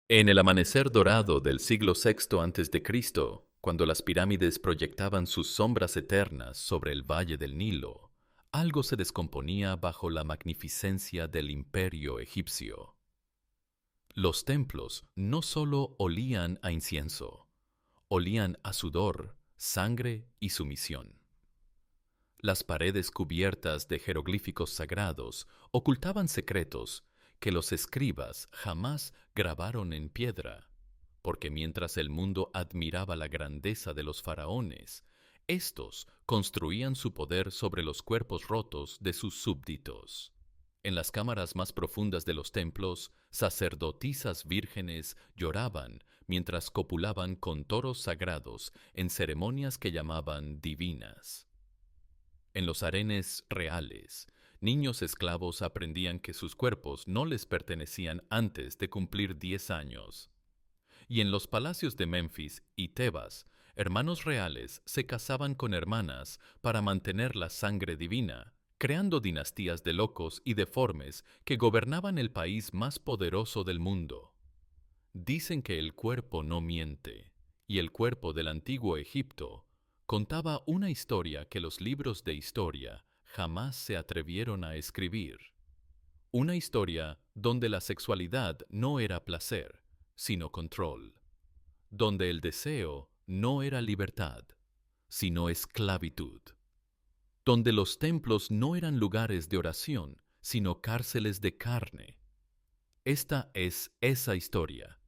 En el amanecer dorado del siglo VI a.C., cuando las pirámides proyectaban sus sombras eternas sobre el valle del Nilo, algo se descomponía bajo la magnificencia del imperio egipcio. Los templos no solo olían a incienso, olían a sudor, sangre y sumisión. Las paredes cubiertas de jeroglíficos sagrados ocultaban secretos que los escribas jamás grabaron en piedra, porque mientras el mundo admiraba la grandeza de los faraones, éstos construían su poder sobre los cuerpos rotos de sus súbditos. En las cámaras más profundas de los templos, sacerdotisas vírgenes lloraban mientras copulaban con toros sagrados en ceremonias que llamaban divinas. En los harenes reales, niños esclavos aprendían que sus cuerpos no les pertenecían antes de cumplir 10 años. Y en los palacios de Memphis y Tebas, hermanos reales se casaban con hermanas para mantener la sangre divina, creando dinastías de locos y deformes que gobernaban el país más poderoso del mundo. Dicen que el cuerpo no miente, y el cuerpo del antiguo Egipto contaba una historia que los libros de historia jamás se atrevieron a escribir. Una historia donde la sexualidad no era placer, sino control, donde el deseo no era libertad, sino esclavitud, donde los templos no eran lugares de oración, sino cárceles de carne. Esta es esa historia,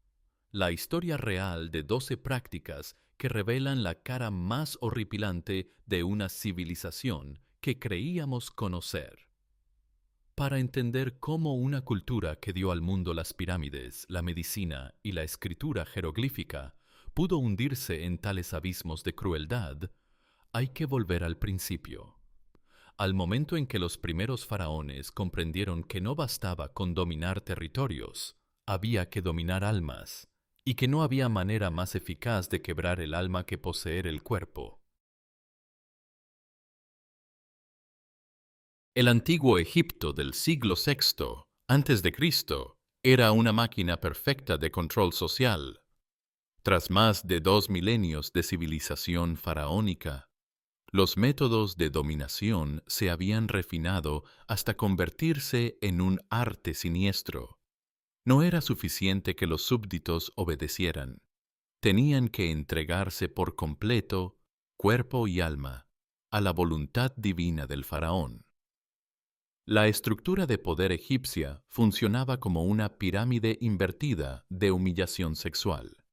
la historia real de 12 prácticas que revelan la cara más horripilante de una civilización que creíamos conocer. Para entender cómo una cultura que dio al mundo las pirámides, la medicina y la escritura jeroglífica pudo hundirse en tales abismos de crueldad, hay que volver al principio, al momento en que los primeros faraones comprendieron que no bastaba con dominar territorios, había que dominar almas, y que no había manera más eficaz de quebrar el alma que poseer el cuerpo. El antiguo Egipto del siglo VI a.C. era una máquina perfecta de control social. Tras más de 2 milenios de civilización faraónica, los métodos de dominación se habían refinado hasta convertirse en un arte siniestro. No era suficiente que los súbditos obedecieran. Tenían que entregarse por completo, cuerpo y alma, a la voluntad divina del faraón. La estructura de poder egipcia funcionaba como una pirámide invertida de humillación sexual.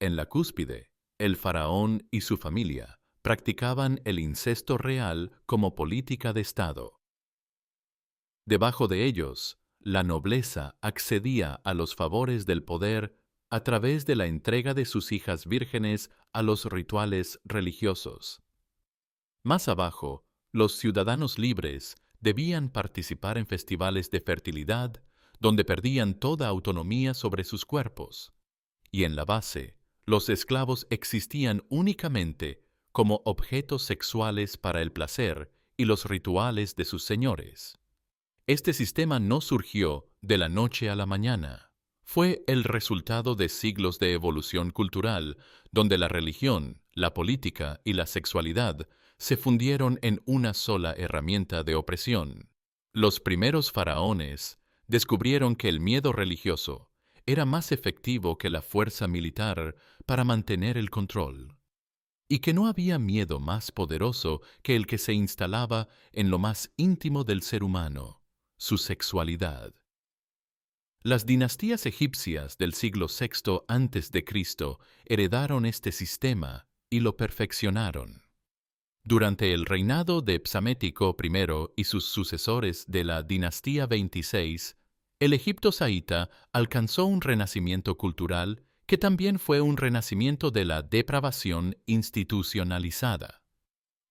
En la cúspide, el faraón y su familia practicaban el incesto real como política de Estado. Debajo de ellos, la nobleza accedía a los favores del poder a través de la entrega de sus hijas vírgenes a los rituales religiosos. Más abajo, los ciudadanos libres debían participar en festivales de fertilidad, donde perdían toda autonomía sobre sus cuerpos. Y en la base, los esclavos existían únicamente como objetos sexuales para el placer y los rituales de sus señores. Este sistema no surgió de la noche a la mañana. Fue el resultado de siglos de evolución cultural, donde la religión, la política y la sexualidad se fundieron en una sola herramienta de opresión. Los primeros faraones descubrieron que el miedo religioso era más efectivo que la fuerza militar para mantener el control, y que no había miedo más poderoso que el que se instalaba en lo más íntimo del ser humano, su sexualidad. Las dinastías egipcias del siglo VI a.C. heredaron este sistema y lo perfeccionaron. Durante el reinado de Psamético I y sus sucesores de la dinastía 26, el Egipto saíta alcanzó un renacimiento cultural que también fue un renacimiento de la depravación institucionalizada.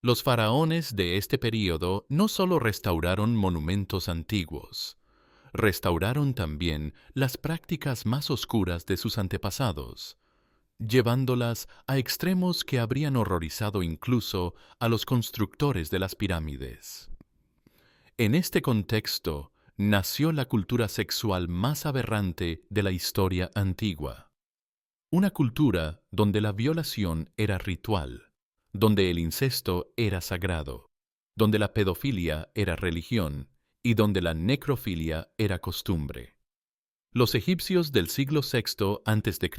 Los faraones de este período no solo restauraron monumentos antiguos, restauraron también las prácticas más oscuras de sus antepasados, llevándolas a extremos que habrían horrorizado incluso a los constructores de las pirámides. En este contexto, nació la cultura sexual más aberrante de la historia antigua. Una cultura donde la violación era ritual, donde el incesto era sagrado, donde la pedofilia era religión y donde la necrofilia era costumbre. Los egipcios del siglo VI a.C.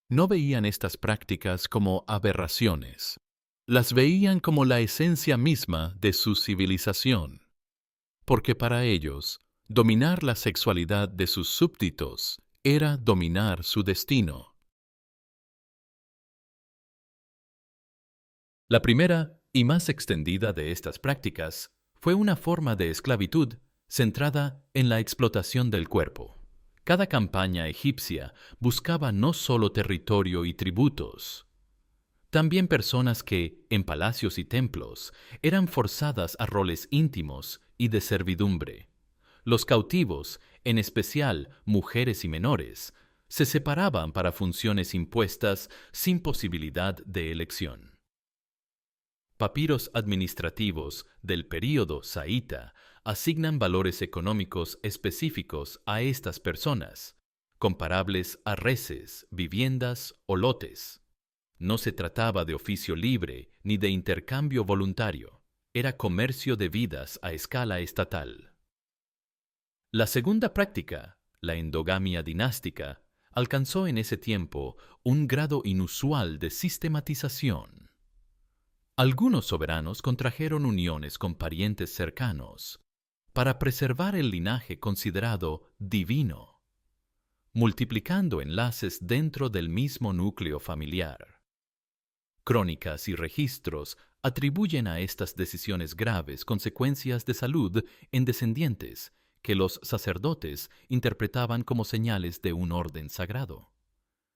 no veían estas prácticas como aberraciones. Las veían como la esencia misma de su civilización. Porque para ellos, dominar la sexualidad de sus súbditos era dominar su destino. La primera y más extendida de estas prácticas fue una forma de esclavitud centrada en la explotación del cuerpo. Cada campaña egipcia buscaba no solo territorio y tributos, también personas que, en palacios y templos, eran forzadas a roles íntimos y de servidumbre. Los cautivos, en especial mujeres y menores, se separaban para funciones impuestas sin posibilidad de elección. Papiros administrativos del período saíta asignan valores económicos específicos a estas personas, comparables a reses, viviendas o lotes. No se trataba de oficio libre ni de intercambio voluntario. Era comercio de vidas a escala estatal. La segunda práctica, la endogamia dinástica, alcanzó en ese tiempo un grado inusual de sistematización. Algunos soberanos contrajeron uniones con parientes cercanos para preservar el linaje considerado divino, multiplicando enlaces dentro del mismo núcleo familiar. Crónicas y registros atribuyen a estas decisiones graves consecuencias de salud en descendientes que los sacerdotes interpretaban como señales de un orden sagrado.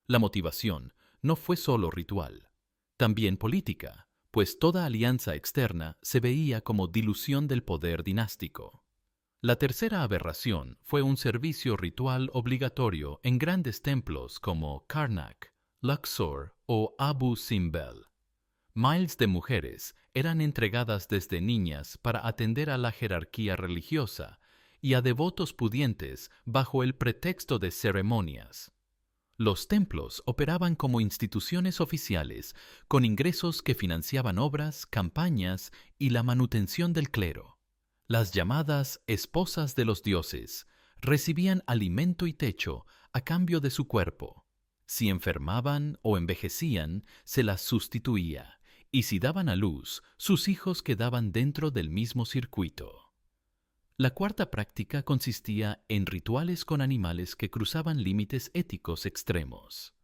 La motivación no fue solo ritual, también política, pues toda alianza externa se veía como dilución del poder dinástico. La tercera aberración fue un servicio ritual obligatorio en grandes templos como Karnak, Luxor o Abu Simbel. Miles de mujeres eran entregadas desde niñas para atender a la jerarquía religiosa y a devotos pudientes bajo el pretexto de ceremonias. Los templos operaban como instituciones oficiales con ingresos que financiaban obras, campañas y la manutención del clero. Las llamadas esposas de los dioses recibían alimento y techo a cambio de su cuerpo. Si enfermaban o envejecían, se las sustituía, y si daban a luz, sus hijos quedaban dentro del mismo circuito. La cuarta práctica consistía en rituales con animales que cruzaban límites éticos extremos.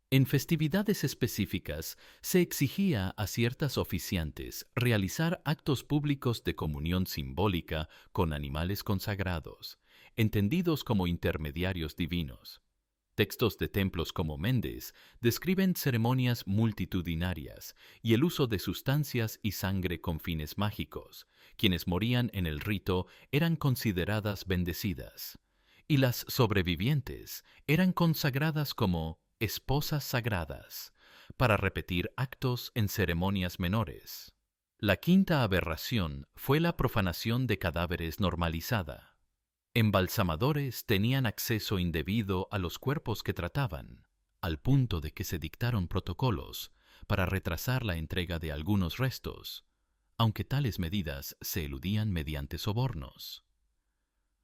En festividades específicas se exigía a ciertas oficiantes realizar actos públicos de comunión simbólica con animales consagrados, entendidos como intermediarios divinos. Textos de templos como Méndez describen ceremonias multitudinarias y el uso de sustancias y sangre con fines mágicos. Quienes morían en el rito eran consideradas bendecidas, y las sobrevivientes eran consagradas como esposas sagradas, para repetir actos en ceremonias menores. La quinta aberración fue la profanación de cadáveres normalizada. Embalsamadores tenían acceso indebido a los cuerpos que trataban, al punto de que se dictaron protocolos para retrasar la entrega de algunos restos, aunque tales medidas se eludían mediante sobornos.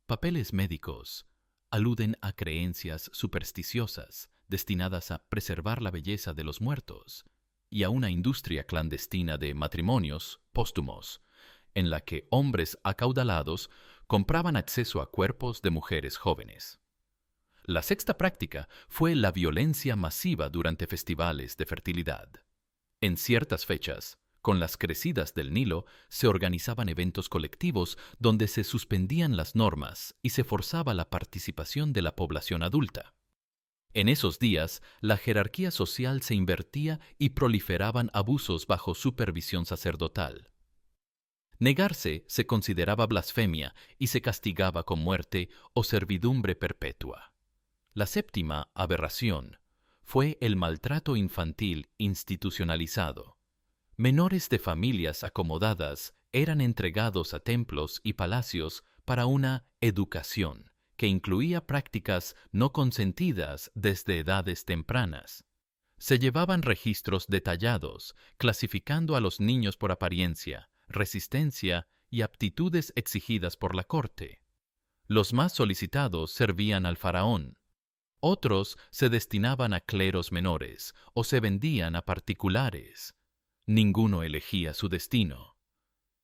Papeles médicos aluden a creencias supersticiosas destinadas a preservar la belleza de los muertos y a una industria clandestina de matrimonios póstumos, en la que hombres acaudalados compraban acceso a cuerpos de mujeres jóvenes. La sexta práctica fue la violencia masiva durante festivales de fertilidad. En ciertas fechas, con las crecidas del Nilo, se organizaban eventos colectivos donde se suspendían las normas y se forzaba la participación de la población adulta. En esos días, la jerarquía social se invertía y proliferaban abusos bajo supervisión sacerdotal. Negarse se consideraba blasfemia y se castigaba con muerte o servidumbre perpetua. La séptima aberración fue el maltrato infantil institucionalizado. Menores de familias acomodadas eran entregados a templos y palacios para una educación que incluía prácticas no consentidas desde edades tempranas. Se llevaban registros detallados, clasificando a los niños por apariencia, resistencia y aptitudes exigidas por la corte. Los más solicitados servían al faraón. Otros se destinaban a cleros menores o se vendían a particulares. Ninguno elegía su destino.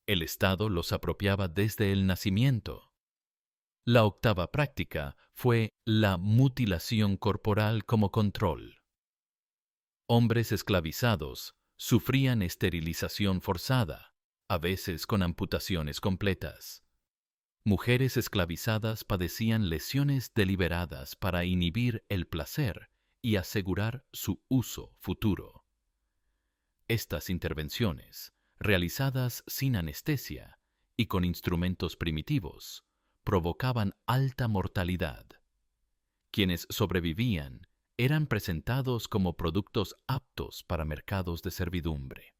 El Estado los apropiaba desde el nacimiento. La octava práctica fue la mutilación corporal como control. Hombres esclavizados sufrían esterilización forzada, a veces con amputaciones completas. Mujeres esclavizadas padecían lesiones deliberadas para inhibir el placer y asegurar su uso futuro. Estas intervenciones, realizadas sin anestesia y con instrumentos primitivos, provocaban alta mortalidad. Quienes sobrevivían eran presentados como productos aptos para mercados de servidumbre.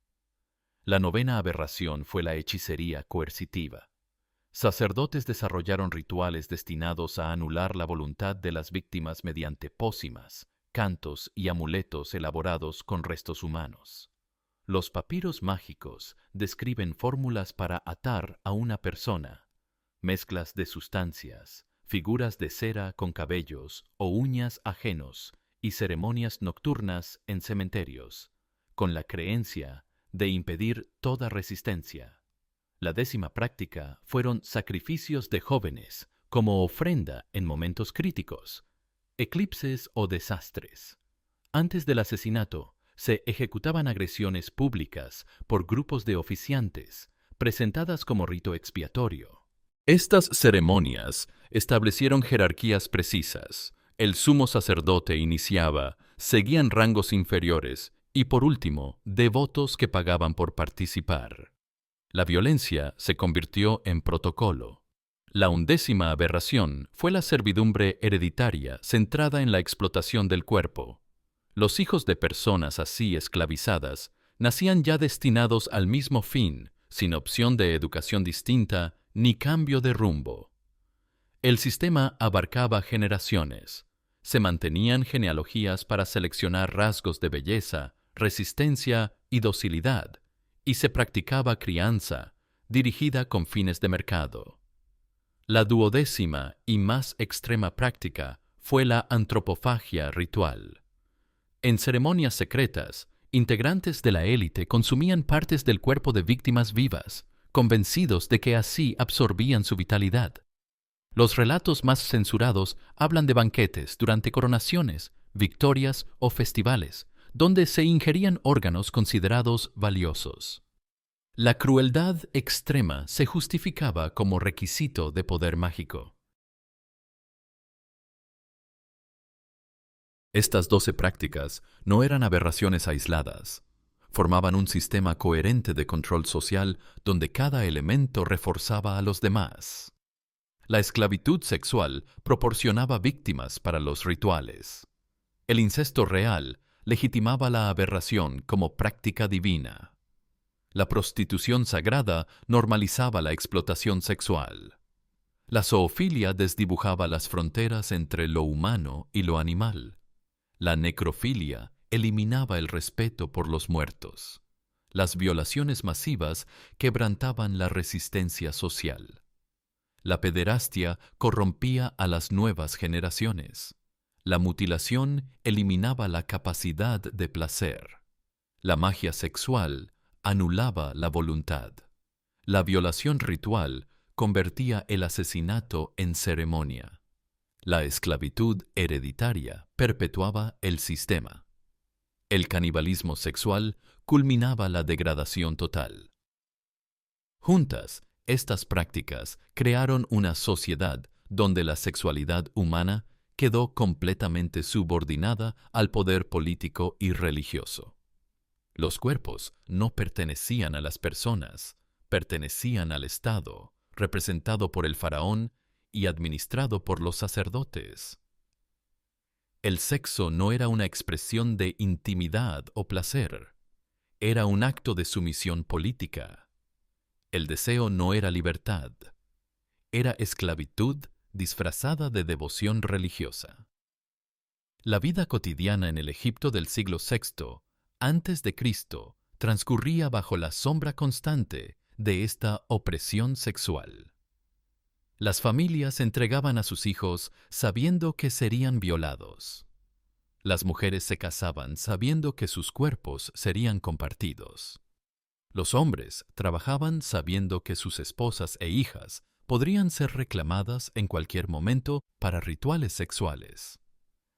La novena aberración fue la hechicería coercitiva. Sacerdotes desarrollaron rituales destinados a anular la voluntad de las víctimas mediante pócimas, cantos y amuletos elaborados con restos humanos. Los papiros mágicos describen fórmulas para atar a una persona, mezclas de sustancias, figuras de cera con cabellos o uñas ajenos y ceremonias nocturnas en cementerios, con la creencia de impedir toda resistencia. La décima práctica fueron sacrificios de jóvenes como ofrenda en momentos críticos, eclipses o desastres. Antes del asesinato, se ejecutaban agresiones públicas por grupos de oficiantes, presentadas como rito expiatorio. Estas ceremonias establecieron jerarquías precisas. El sumo sacerdote iniciaba, seguían rangos inferiores y, por último, devotos que pagaban por participar. La violencia se convirtió en protocolo. La 11ª aberración fue la servidumbre hereditaria centrada en la explotación del cuerpo. Los hijos de personas así esclavizadas nacían ya destinados al mismo fin, sin opción de educación distinta ni cambio de rumbo. El sistema abarcaba generaciones. Se mantenían genealogías para seleccionar rasgos de belleza, resistencia y docilidad, y se practicaba crianza, dirigida con fines de mercado. La 12ª y más extrema práctica fue la antropofagia ritual. En ceremonias secretas, integrantes de la élite consumían partes del cuerpo de víctimas vivas, convencidos de que así absorbían su vitalidad. Los relatos más censurados hablan de banquetes durante coronaciones, victorias o festivales, donde se ingerían órganos considerados valiosos. La crueldad extrema se justificaba como requisito de poder mágico. Estas 12 prácticas no eran aberraciones aisladas. Formaban un sistema coherente de control social donde cada elemento reforzaba a los demás. La esclavitud sexual proporcionaba víctimas para los rituales. El incesto real legitimaba la aberración como práctica divina. La prostitución sagrada normalizaba la explotación sexual. La zoofilia desdibujaba las fronteras entre lo humano y lo animal. La necrofilia eliminaba el respeto por los muertos. Las violaciones masivas quebrantaban la resistencia social. La pederastia corrompía a las nuevas generaciones. La mutilación eliminaba la capacidad de placer. La magia sexual anulaba la voluntad. La violación ritual convertía el asesinato en ceremonia. La esclavitud hereditaria perpetuaba el sistema. El canibalismo sexual culminaba la degradación total. Juntas, estas prácticas crearon una sociedad donde la sexualidad humana quedó completamente subordinada al poder político y religioso. Los cuerpos no pertenecían a las personas, pertenecían al Estado, representado por el faraón y administrado por los sacerdotes. El sexo no era una expresión de intimidad o placer, era un acto de sumisión política. El deseo no era libertad, era esclavitud disfrazada de devoción religiosa. La vida cotidiana en el Egipto del siglo VI, antes de Cristo, transcurría bajo la sombra constante de esta opresión sexual. Las familias entregaban a sus hijos sabiendo que serían violados. Las mujeres se casaban sabiendo que sus cuerpos serían compartidos. Los hombres trabajaban sabiendo que sus esposas e hijas podrían ser reclamadas en cualquier momento para rituales sexuales.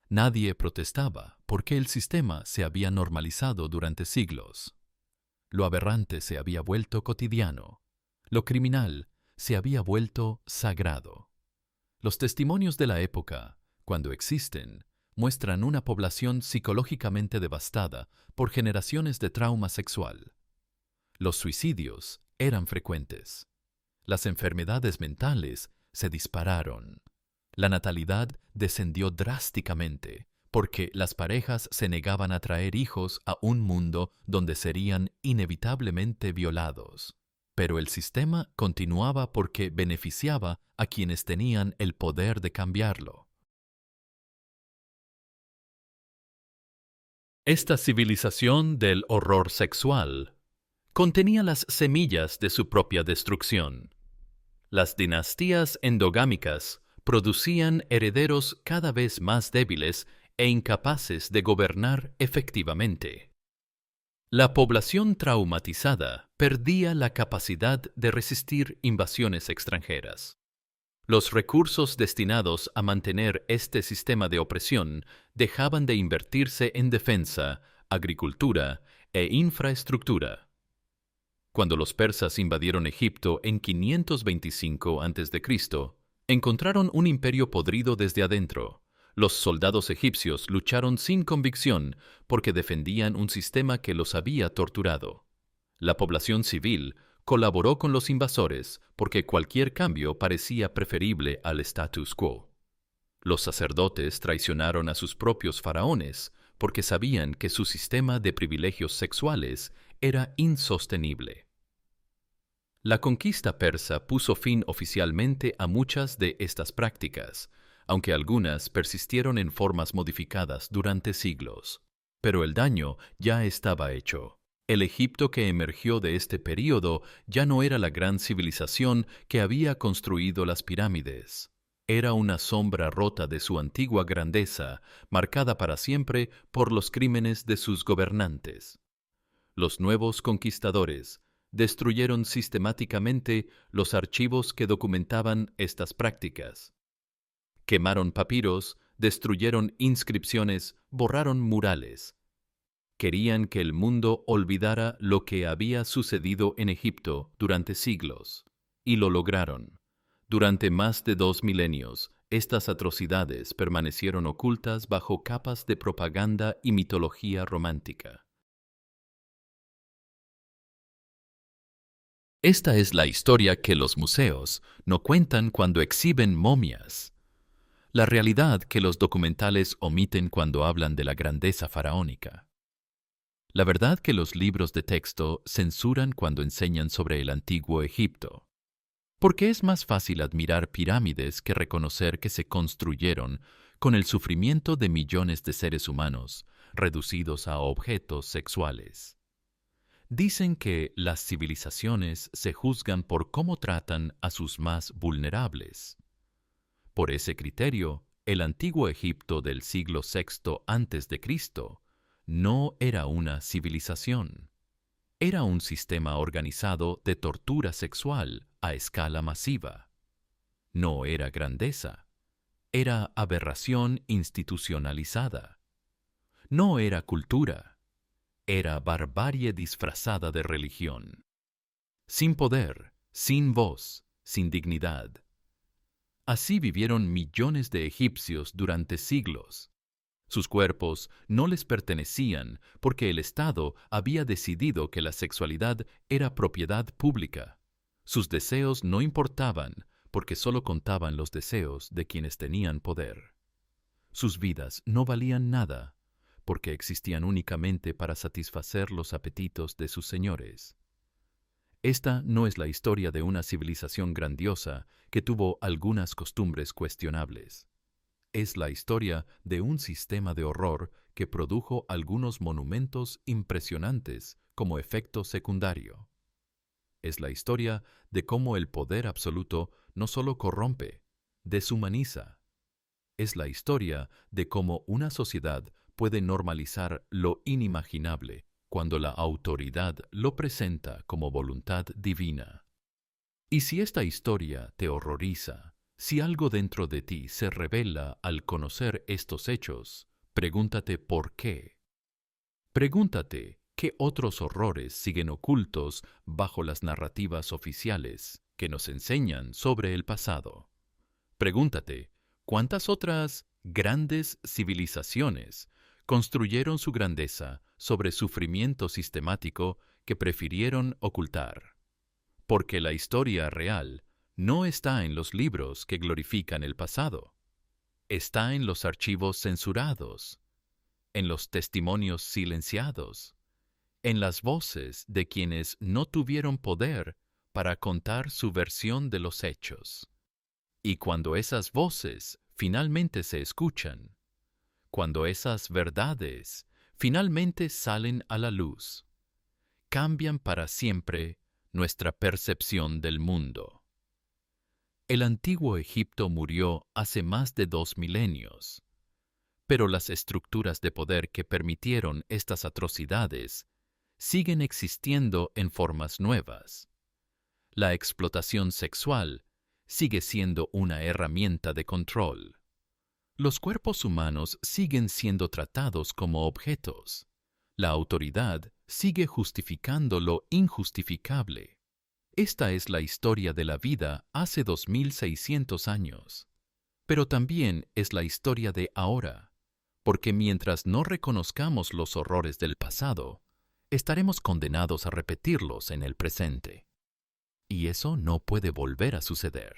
Nadie protestaba porque el sistema se había normalizado durante siglos. Lo aberrante se había vuelto cotidiano. Lo criminal se había vuelto sagrado. Los testimonios de la época, cuando existen, muestran una población psicológicamente devastada por generaciones de trauma sexual. Los suicidios eran frecuentes. Las enfermedades mentales se dispararon. La natalidad descendió drásticamente porque las parejas se negaban a traer hijos a un mundo donde serían inevitablemente violados. Pero el sistema continuaba porque beneficiaba a quienes tenían el poder de cambiarlo. Esta civilización del horror sexual contenía las semillas de su propia destrucción. Las dinastías endogámicas producían herederos cada vez más débiles e incapaces de gobernar efectivamente. La población traumatizada perdía la capacidad de resistir invasiones extranjeras. Los recursos destinados a mantener este sistema de opresión dejaban de invertirse en defensa, agricultura e infraestructura. Cuando los persas invadieron Egipto en 525 a.C., encontraron un imperio podrido desde adentro. Los soldados egipcios lucharon sin convicción porque defendían un sistema que los había torturado. La población civil colaboró con los invasores porque cualquier cambio parecía preferible al status quo. Los sacerdotes traicionaron a sus propios faraones porque sabían que su sistema de privilegios sexuales era insostenible. La conquista persa puso fin oficialmente a muchas de estas prácticas, aunque algunas persistieron en formas modificadas durante siglos. Pero el daño ya estaba hecho. El Egipto que emergió de este período ya no era la gran civilización que había construido las pirámides. Era una sombra rota de su antigua grandeza, marcada para siempre por los crímenes de sus gobernantes. Los nuevos conquistadores destruyeron sistemáticamente los archivos que documentaban estas prácticas. Quemaron papiros, destruyeron inscripciones, borraron murales. Querían que el mundo olvidara lo que había sucedido en Egipto durante siglos, y lo lograron. Durante más de 2 milenios, estas atrocidades permanecieron ocultas bajo capas de propaganda y mitología romántica. Esta es la historia que los museos no cuentan cuando exhiben momias. La realidad que los documentales omiten cuando hablan de la grandeza faraónica. La verdad que los libros de texto censuran cuando enseñan sobre el antiguo Egipto. Porque es más fácil admirar pirámides que reconocer que se construyeron con el sufrimiento de millones de seres humanos, reducidos a objetos sexuales. Dicen que las civilizaciones se juzgan por cómo tratan a sus más vulnerables. Por ese criterio, el antiguo Egipto del siglo VI a.C. no era una civilización. Era un sistema organizado de tortura sexual a escala masiva. No era grandeza. Era aberración institucionalizada. No era cultura. Era barbarie disfrazada de religión. Sin poder, sin voz, sin dignidad. Así vivieron millones de egipcios durante siglos. Sus cuerpos no les pertenecían porque el Estado había decidido que la sexualidad era propiedad pública. Sus deseos no importaban porque solo contaban los deseos de quienes tenían poder. Sus vidas no valían nada porque existían únicamente para satisfacer los apetitos de sus señores. Esta no es la historia de una civilización grandiosa que tuvo algunas costumbres cuestionables. Es la historia de un sistema de horror que produjo algunos monumentos impresionantes como efecto secundario. Es la historia de cómo el poder absoluto no solo corrompe, deshumaniza. Es la historia de cómo una sociedad puede normalizar lo inimaginable cuando la autoridad lo presenta como voluntad divina. Y si esta historia te horroriza, si algo dentro de ti se revela al conocer estos hechos, pregúntate por qué. Pregúntate qué otros horrores siguen ocultos bajo las narrativas oficiales que nos enseñan sobre el pasado. Pregúntate cuántas otras grandes civilizaciones construyeron su grandeza sobre sufrimiento sistemático que prefirieron ocultar. Porque la historia real no está en los libros que glorifican el pasado. Está en los archivos censurados, en los testimonios silenciados, en las voces de quienes no tuvieron poder para contar su versión de los hechos. Y cuando esas voces finalmente se escuchan, cuando esas verdades finalmente salen a la luz, cambian para siempre nuestra percepción del mundo. El antiguo Egipto murió hace más de 2 milenios, pero las estructuras de poder que permitieron estas atrocidades siguen existiendo en formas nuevas. La explotación sexual sigue siendo una herramienta de control. Los cuerpos humanos siguen siendo tratados como objetos. La autoridad sigue justificando lo injustificable. Esta es la historia de la vida hace 2600 años. Pero también es la historia de ahora, porque mientras no reconozcamos los horrores del pasado, estaremos condenados a repetirlos en el presente. Y eso no puede volver a suceder.